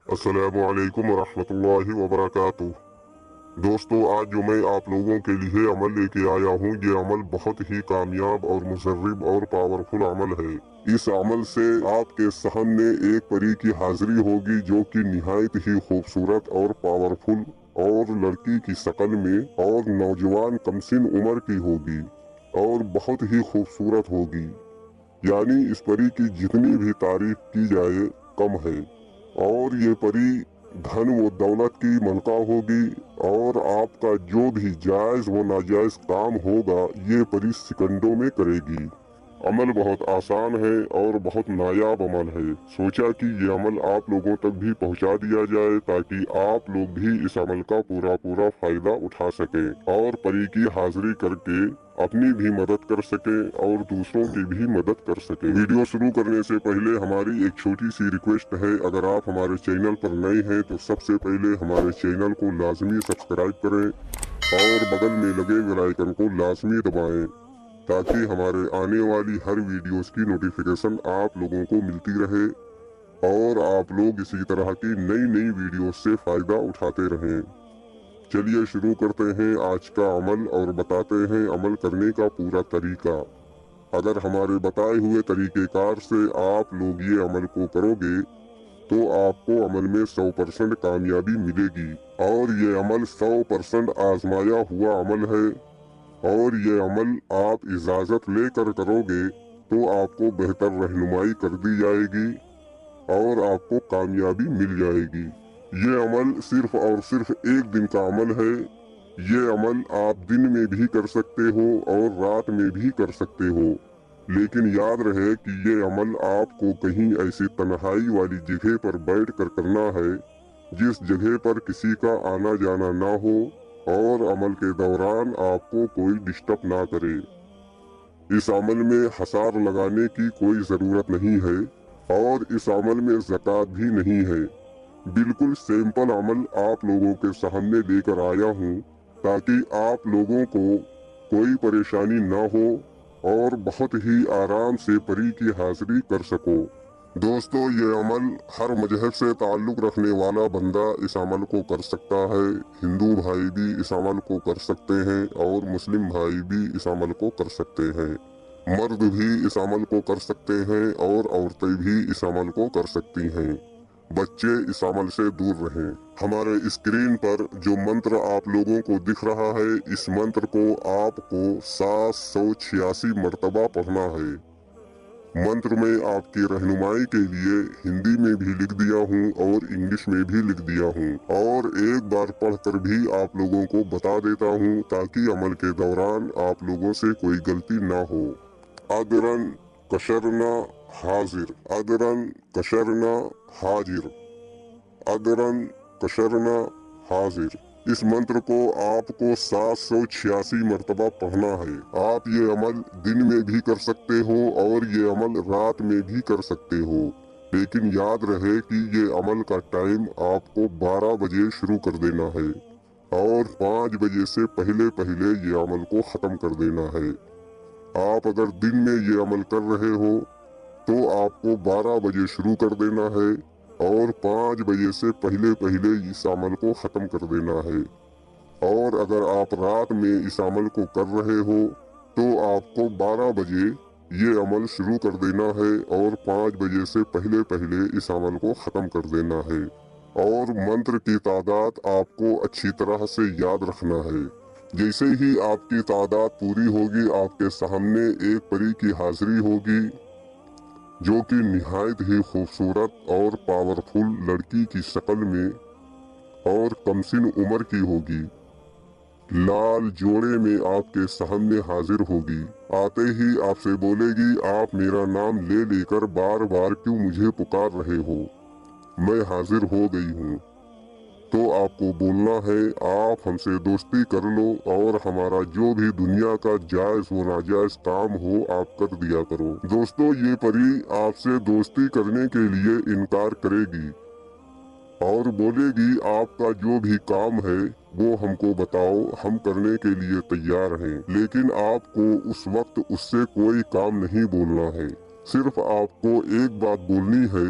السلام علیکم ورحمۃ اللہ وبرکاتہ۔ دوستو، آج جو میں آپ لوگوں کے لیے عمل لے کے آیا ہوں، یہ عمل بہت ہی کامیاب اور مجرب اور پاورفل عمل ہے۔ اس عمل سے آپ کے صحن میں ایک پری کی حاضری ہوگی جو کہ نہایت ہی خوبصورت اور پاورفل اور لڑکی کی شکل میں اور نوجوان کمسن عمر کی ہوگی اور بہت ہی خوبصورت ہوگی، یعنی اس پری کی جتنی بھی تعریف کی جائے کم ہے۔ اور یہ پری دھن و دولت کی ملکہ ہوگی، اور آپ کا جو بھی جائز و ناجائز کام ہوگا یہ پری سیکنڈوں میں کرے گی۔ عمل بہت آسان ہے اور بہت نایاب عمل ہے۔ سوچا کہ یہ عمل آپ لوگوں تک بھی پہنچا دیا جائے تاکہ آپ لوگ بھی اس عمل کا پورا فائدہ اٹھا سکیں اور پری کی حاضری کر کے اپنی بھی مدد کر سکیں اور دوسروں کی بھی مدد کر سکیں۔ ویڈیو شروع کرنے سے پہلے ہماری ایک چھوٹی سی ریکویسٹ ہے، اگر آپ ہمارے چینل پر نئے ہیں تو سب سے پہلے ہمارے چینل کو لازمی سبسکرائب کریں اور بغل میں لگے بیل آئیکن کو لازمی دبائیں تاکہ ہمارے آنے والی ہر ویڈیوز کی نوٹیفیکیشن آپ لوگوں کو ملتی رہے اور آپ لوگ اسی طرح کی نئی ویڈیوز سے فائدہ اٹھاتے رہیں۔ چلیے شروع کرتے ہیں آج کا عمل اور بتاتے ہیں عمل کرنے کا پورا طریقہ۔ اگر ہمارے بتائے ہوئے طریقہ کار سے آپ لوگ یہ عمل کو کرو گے تو آپ کو عمل میں 100% کامیابی ملے گی، اور یہ عمل 100% آزمایا ہوا عمل ہے، اور یہ عمل آپ اجازت لے کر کرو گے تو آپ کو بہتر رہنمائی کر دی جائے گی اور آپ کو کامیابی مل جائے گی۔ یہ عمل صرف اور صرف ایک دن کا عمل ہے۔ یہ عمل آپ دن میں بھی کر سکتے ہو اور رات میں بھی کر سکتے ہو، لیکن یاد رہے کہ یہ عمل آپ کو کہیں ایسی تنہائی والی جگہ پر بیٹھ کر کرنا ہے جس جگہ پر کسی کا آنا جانا نہ ہو اور عمل کے دوران آپ کو کوئی ڈسٹرب نہ کرے۔ اس عمل میں حصار لگانے کی کوئی ضرورت نہیں ہے اور اس عمل میں زکوٰۃ بھی نہیں ہے۔ بالکل سمپل عمل آپ لوگوں کے سامنے لے کر آیا ہوں تاکہ آپ لوگوں کو کوئی پریشانی نہ ہو اور بہت ہی آرام سے پری کی حاضری کر سکو۔ دوستو، یہ عمل ہر مذہب سے تعلق رکھنے والا بندہ اس عمل کو کر سکتا ہے۔ ہندو بھائی بھی اس عمل کو کر سکتے ہیں اور مسلم بھائی بھی اس عمل کو کر سکتے ہیں۔ مرد بھی اس عمل کو کر سکتے ہیں اور عورتیں بھی اس عمل کو کر سکتی ہیں۔ بچے اس عمل سے دور رہیں۔ ہمارے اسکرین پر جو منتر آپ لوگوں کو دکھ رہا ہے، اس منتر کو آپ کو 786 مرتبہ پڑھنا ہے۔ منتر میں آپ کی رہنمائی کے لیے ہندی میں بھی لکھ دیا ہوں اور انگلش میں بھی لکھ دیا ہوں، اور ایک بار پڑھ کر بھی آپ لوگوں کو بتا دیتا ہوں تاکہ عمل کے دوران آپ لوگوں سے کوئی غلطی نہ ہو۔ ادرن کشرنا حاضر، ادرن کشرنا حاضر، ادرن کشرنا حاضر۔ اس منتر کو آپ کو 786 مرتبہ پڑھنا ہے۔ آپ یہ عمل دن میں بھی کر سکتے ہو اور یہ عمل رات میں بھی کر سکتے ہو، لیکن یاد رہے کہ یہ عمل کا ٹائم آپ کو 12 بجے شروع کر دینا ہے اور 5 بجے سے پہلے یہ عمل کو ختم کر دینا ہے۔ آپ اگر دن میں یہ عمل کر رہے ہو تو آپ کو 12 بجے شروع کر دینا ہے اور 5 بجے سے پہلے اس عمل کو ختم کر دینا ہے، اور اگر آپ رات میں اس عمل کو کر رہے ہو تو آپ کو 12 بجے یہ عمل شروع کر دینا ہے اور 5 بجے سے پہلے اس عمل کو ختم کر دینا ہے، اور منتر کی تعداد آپ کو اچھی طرح سے یاد رکھنا ہے۔ جیسے ہی آپ کی تعداد پوری ہوگی آپ کے سامنے ایک پری کی حاضری ہوگی جو کہ نہایت ہی خوبصورت اور پاورفل لڑکی کی شکل میں اور کمسن عمر کی ہوگی۔ لال جوڑے میں آپ کے سامنے حاضر ہوگی۔ آتے ہی آپ سے بولے گی، آپ میرا نام لے لے کر بار بار کیوں مجھے پکار رہے ہو؟ میں حاضر ہو گئی ہوں۔ تو آپ کو بولنا ہے، آپ ہم سے دوستی کر لو اور ہمارا جو بھی دنیا کا جائز و ناجائز کام ہو آپ کر دیا کرو۔ دوستو، یہ پری آپ سے دوستی کرنے کے لیے انکار کرے گی اور بولے گی، آپ کا جو بھی کام ہے وہ ہم کو بتاؤ، ہم کرنے کے لیے تیار ہیں، لیکن آپ کو اس وقت اس سے کوئی کام نہیں بولنا ہے۔ صرف آپ کو ایک بات بولنی ہے